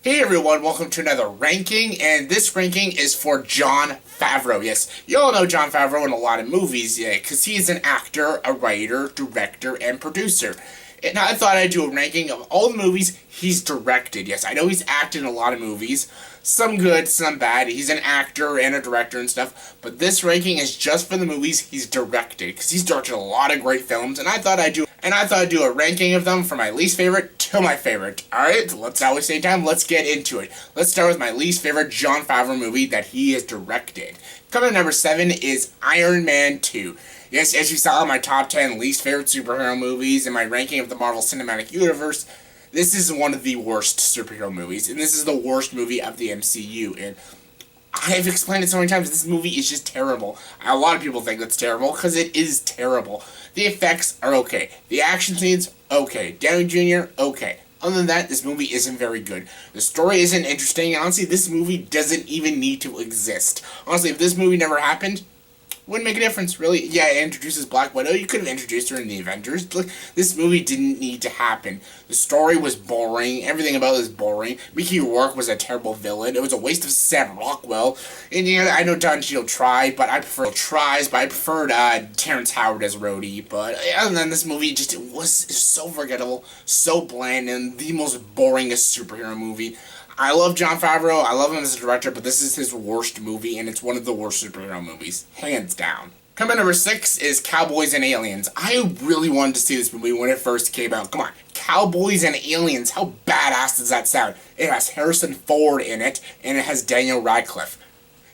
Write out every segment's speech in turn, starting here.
Hey everyone, welcome to another ranking, and this ranking is for Jon Favreau. Yes, you all know Jon Favreau in a lot of movies, because he is an actor, a writer, director, and producer. And I thought I'd do a ranking of all the movies he's directed. Yes, I know he's acted in a lot of movies, some good, some bad. He's an actor and a director and stuff, but this ranking is just for the movies he's directed, because he's directed a lot of great films, and I thought I'd do a ranking of them from my least favorite to my favorite. Alright, let's not waste any time, let's get into it. Let's start with my least favorite Jon Favreau movie that he has directed. Coming at number 7 is Iron Man 2. Yes, as you saw in my top 10 least favorite superhero movies and my ranking of the Marvel Cinematic Universe, this is one of the worst superhero movies, and this is the worst movie of the MCU, and I've explained it so many times, this movie is just terrible. A lot of people think it's terrible, because it is terrible. The effects are okay. The action scenes, okay. Downey Jr., okay. Other than that, this movie isn't very good. The story isn't interesting, and honestly, this movie doesn't even need to exist. Honestly, if this movie never happened, wouldn't make a difference, really. Yeah, it introduces Black Widow. You could have introduced her in the Avengers. Look, this movie didn't need to happen. The story was boring. Everything about it was boring. Mickey Rourke was a terrible villain. It was a waste of Sam Rockwell. And yeah, I know Don Cheadle tried, but I preferred Terrence Howard as Rhodey. But other than this movie, it was so forgettable, so bland, and the most boringest superhero movie. I love Jon Favreau, I love him as a director, but this is his worst movie, and it's one of the worst superhero movies. Hands down. Coming at number 6 is Cowboys and Aliens. I really wanted to see this movie when it first came out. Come on, Cowboys and Aliens, how badass does that sound? It has Harrison Ford in it, and it has Daniel Radcliffe.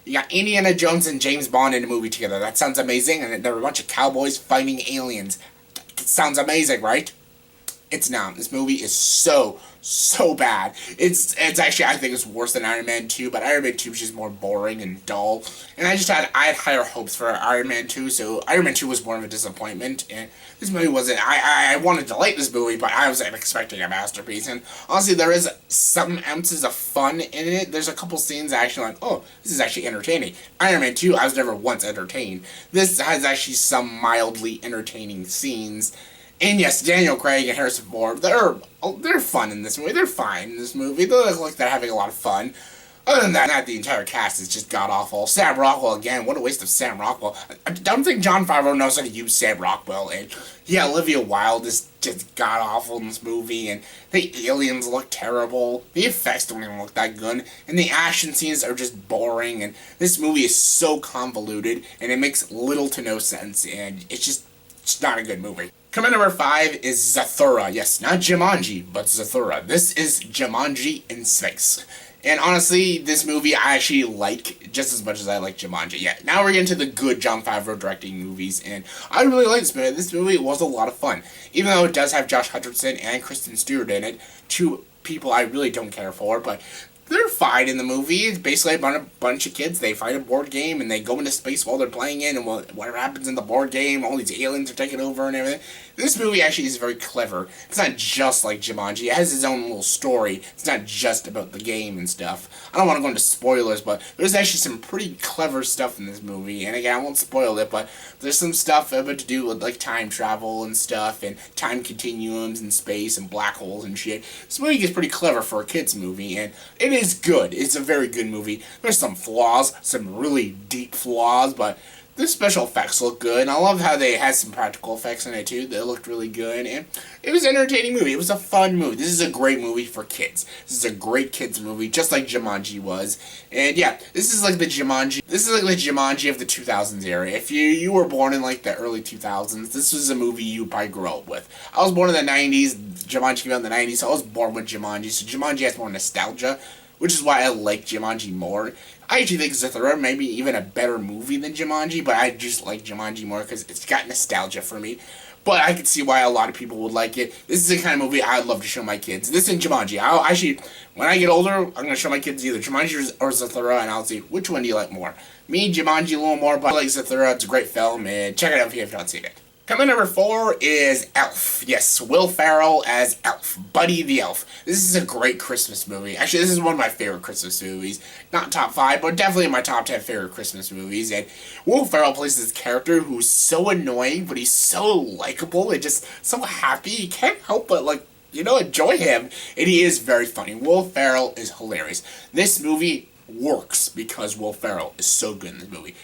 You got Indiana Jones and James Bond in a movie together. That sounds amazing, and there are a bunch of cowboys fighting aliens. That sounds amazing, right? It's not. This movie is so bad. It's actually, I think it's worse than Iron Man 2, but Iron Man 2 is just more boring and dull. And I had higher hopes for Iron Man 2, so Iron Man 2 was more of a disappointment, and this movie wasn't. I wanted to like this movie, but I wasn't expecting a masterpiece. And honestly, there is some ounces of fun in it. There's a couple scenes that actually like, oh, this is actually entertaining. Iron Man 2, I was never once entertained. This has actually some mildly entertaining scenes. And yes, Daniel Craig and Harrison Ford, they're fun in this movie. They're fine in this movie. They look like they're having a lot of fun. Other than that, the entire cast is just god-awful. Sam Rockwell, again, what a waste of Sam Rockwell. I don't think Jon Favreau knows how to use Sam Rockwell. And yeah, Olivia Wilde is just god-awful in this movie. And the aliens look terrible. The effects don't even look that good. And the action scenes are just boring. And this movie is so convoluted. And it makes little to no sense. And it's not a good movie. Coming at number 5 is Zathura. Yes, not Jumanji, but Zathura. This is Jumanji in Space. And honestly, this movie I actually like just as much as I like Jumanji. Yeah, now we're getting to the good Jon Favreau directing movies, and I really like this movie. This movie was a lot of fun. Even though it does have Josh Hutcherson and Kristen Stewart in it, two people I really don't care for, but they're fine in the movie. It's basically about a bunch of kids. They fight a board game, and they go into space while they're playing it, and whatever happens in the board game, all these aliens are taking over and everything. This movie actually is very clever. It's not just like Jumanji. It has its own little story. It's not just about the game and stuff. I don't want to go into spoilers, but there's actually some pretty clever stuff in this movie. And again, I won't spoil it, but there's some stuff about to do with like time travel and stuff, and time continuums and space and black holes and shit. This movie gets pretty clever for a kid's movie, and it is good. It's a very good movie. There's some flaws, some really deep flaws, but the special effects look good, and I love how they had some practical effects in it too. They looked really good, and it was an entertaining movie. It was a fun movie. This is a great movie for kids. This is a great kids movie, just like Jumanji was. And yeah, this is like the Jumanji of the 2000s era. If you were born in like the early 2000s, this was a movie you probably grew up with. I was born in the 90s. Jumanji came out in the 90s, so I was born with Jumanji. So Jumanji has more nostalgia, which is why I like Jumanji more. I actually think Zathura may be even a better movie than Jumanji, but I just like Jumanji more because it's got nostalgia for me. But I can see why a lot of people would like it. This is the kind of movie I'd love to show my kids. This and Jumanji. I'll actually, when I get older, I'm going to show my kids either Jumanji or Zathura, and I'll see which one do you like more. Me, Jumanji a little more, but I like Zathura. It's a great film, and check it out if you have not seen it. Coming number 4 is Elf. Yes, Will Ferrell as Elf. Buddy the Elf. This is a great Christmas movie. Actually, this is one of my favorite Christmas movies. Not top 5, but definitely in my top 10 favorite Christmas movies. And Will Ferrell plays this character who's so annoying, but he's so likable and just so happy. You can't help but, like, enjoy him, and he is very funny. Will Ferrell is hilarious. This movie works because Will Ferrell is so good in this movie.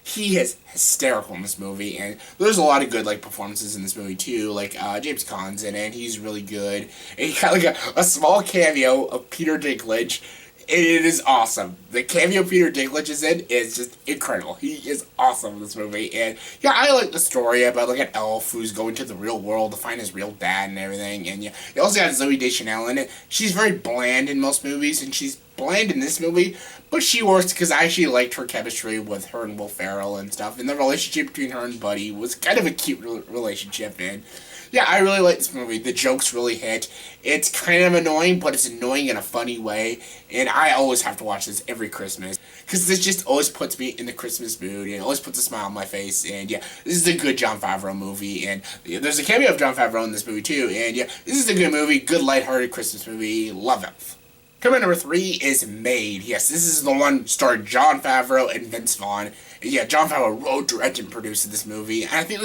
He is hysterical in this movie, and there's a lot of good performances in this movie too. James Caan's in it, he's really good. And he got a small cameo of Peter Dinklage. It is awesome. The cameo Peter Dinklage is in is just incredible. He is awesome in this movie. And yeah, I like the story about an elf who's going to the real world to find his real dad and everything. And yeah, you also got Zooey Deschanel in it. She's very bland in most movies, and she's bland in this movie, but she works because I actually liked her chemistry with her and Will Ferrell and stuff. And the relationship between her and Buddy was kind of a cute relationship. And yeah, I really like this movie. The jokes really hit. It's kind of annoying, but it's annoying in a funny way. And I always have to watch this every Christmas because this just always puts me in the Christmas mood and always puts a smile on my face. And yeah, this is a good Jon Favreau movie. And there's a cameo of Jon Favreau in this movie too. And yeah, this is a good movie, good lighthearted Christmas movie. Love it. Coming number 3 is Made. Yes, this is the one starring Jon Favreau and Vince Vaughn. And yeah, Jon Favreau wrote, directed, and produced this movie. And I think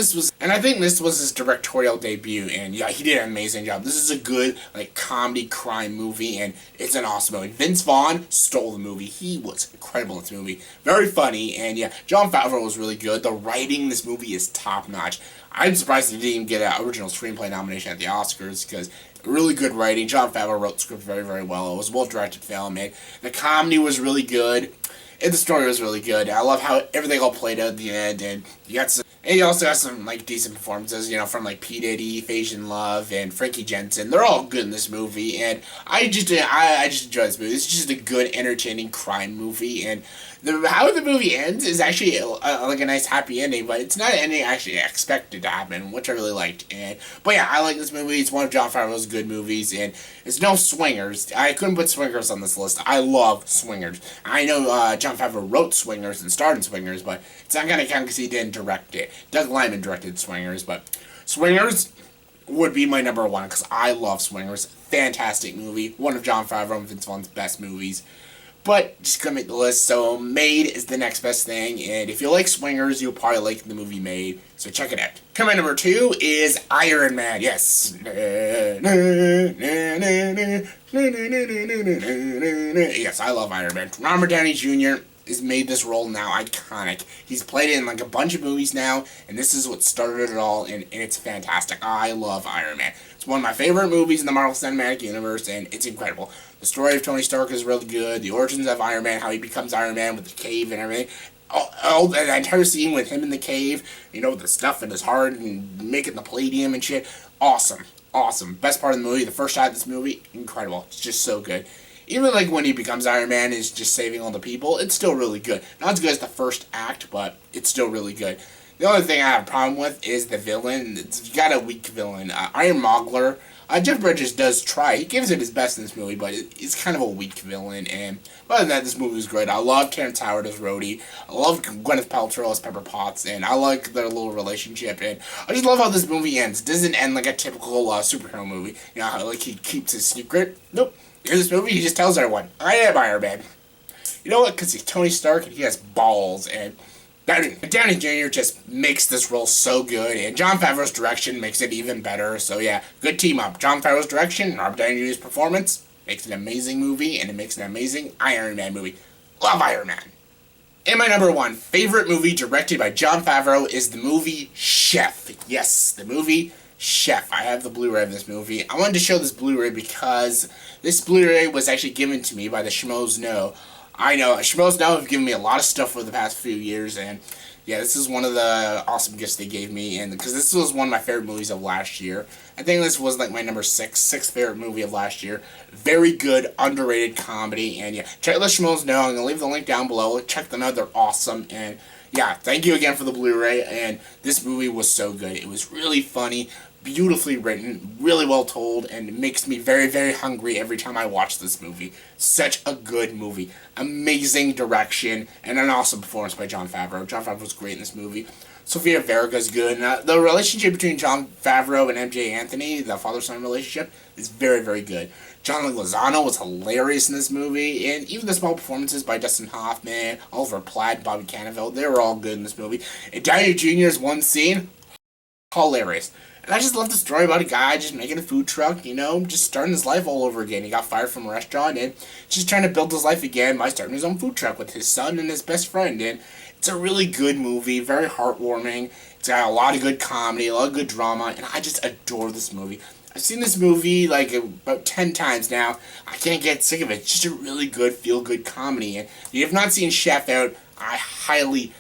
this was his directorial debut. And yeah, he did an amazing job. This is a good comedy crime movie, and it's an awesome movie. Vince Vaughn stole the movie. He was incredible in this movie. Very funny, and yeah, Jon Favreau was really good. The writing in this movie is top notch. I'm surprised he didn't even get an original screenplay nomination at the Oscars because really good writing. Jon Favreau wrote the script very, very well. It was a well-directed film, and the comedy was really good, and the story was really good. I love how everything all played out at the end, and you also got some decent performances, from P. Diddy, Phasian Love, and Frankie Jensen. They're all good in this movie, and I just enjoy this movie. It's just a good, entertaining crime movie, and how the movie ends is actually a nice happy ending, but it's not an ending I actually expected to happen, which I really liked. But yeah, I like this movie. It's one of Jon Favreau's good movies, and it's no Swingers. I couldn't put Swingers on this list. I love Swingers. I know Jon Favreau wrote Swingers and starred in Swingers, but it's not going to count because he didn't direct it. Doug Liman directed Swingers, but Swingers would be my number 1 because I love Swingers. Fantastic movie. One of Jon Favreau and Vince Vaughn's best movies. But just couldn't make the list, so Made is the next best thing, and if you like Swingers, you'll probably like the movie Made, so check it out. Coming number 2 is Iron Man, yes. Yes, I love Iron Man. Robert Downey Jr. has made this role now iconic. He's played it in a bunch of movies now, and this is what started it all, and it's fantastic. I love Iron Man. It's one of my favorite movies in the Marvel Cinematic Universe, and it's incredible. The story of Tony Stark is really good. The origins of Iron Man, how he becomes Iron Man with the cave and everything. The entire scene with him in the cave, the stuff in his heart and making the palladium and shit. Awesome. Awesome. Best part of the movie, the first shot of this movie, incredible. It's just so good. Even when he becomes Iron Man is just saving all the people, it's still really good. Not as good as the first act, but it's still really good. The only thing I have a problem with is the villain. You got a weak villain. Iron Mogler. Jeff Bridges does try. He gives it his best in this movie, but it's kind of a weak villain. And other than that, this movie was great. I love Terrence Howard as Rhodey. I love Gwyneth Paltrow as Pepper Potts, and I like their little relationship. And I just love how this movie ends. It doesn't end like a typical superhero movie. How he keeps his secret. Nope. In this movie, he just tells everyone, I am Iron Man. You know what? Because he's Tony Stark and he has balls, and Downey Jr. just makes this role so good, and Jon Favreau's direction makes it even better. So yeah, good team up. Jon Favreau's direction and Robert Downey Jr.'s performance makes an amazing movie, and it makes an amazing Iron Man movie. Love Iron Man. And my number 1 favorite movie directed by Jon Favreau is the movie Chef. Yes, the movie Chef. I have the Blu-ray of this movie. I wanted to show this Blu-ray because this Blu-ray was actually given to me by the Schmoes Know. I know, Schmoes Know have given me a lot of stuff for the past few years, and yeah, this is one of the awesome gifts they gave me, and because this was one of my favorite movies of last year. I think this was my number sixth favorite movie of last year. Very good, underrated comedy, and yeah, check the Schmoes Know. I'm going to leave the link down below. Check them out, they're awesome, and yeah, thank you again for the Blu-ray, and this movie was so good. It was really funny, beautifully written, really well told, and it makes me very, very hungry every time I watch this movie. Such a good movie. Amazing direction, and an awesome performance by Jon Favreau. Jon Favreau was great in this movie. Sofia Vergara's good. The relationship between Jon Favreau and MJ Anthony, the father-son relationship, is very, very good. John Leguizamo was hilarious in this movie, and even the small performances by Dustin Hoffman, Oliver Platt, Bobby Cannavale, they were all good in this movie. And Downey Jr.'s one scene, hilarious. And I just love the story about a guy just making a food truck, just starting his life all over again. He got fired from a restaurant and just trying to build his life again by starting his own food truck with his son and his best friend. And it's a really good movie, very heartwarming. It's got a lot of good comedy, a lot of good drama, and I just adore this movie. I've seen this movie like about 10 times now. I can't get sick of it. It's just a really good, feel-good comedy. And if you have not seen Chef Out, I highly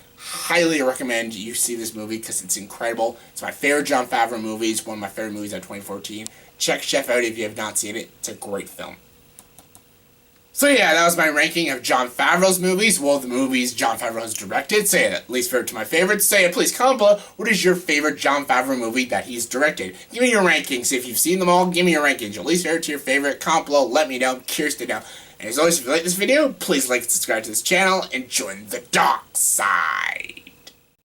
recommend you see this movie because it's incredible. It's my favorite Jon Favreau movie. It's one of my favorite movies of 2014. Check Chef Out if you have not seen it. It's a great film. So yeah, that was my ranking of Jon Favreau's movies. Well, the movies Jon Favreau has directed. Say it, least favorite to my favorites. Say it, please comment below. What is your favorite Jon Favreau movie that he's directed? Give me your rankings. If you've seen them all, give me your rankings. Your least favorite to your favorite. Comment below. Let me know. I'm curious to know. And as always, if you like this video, please like and subscribe to this channel and join the dark side.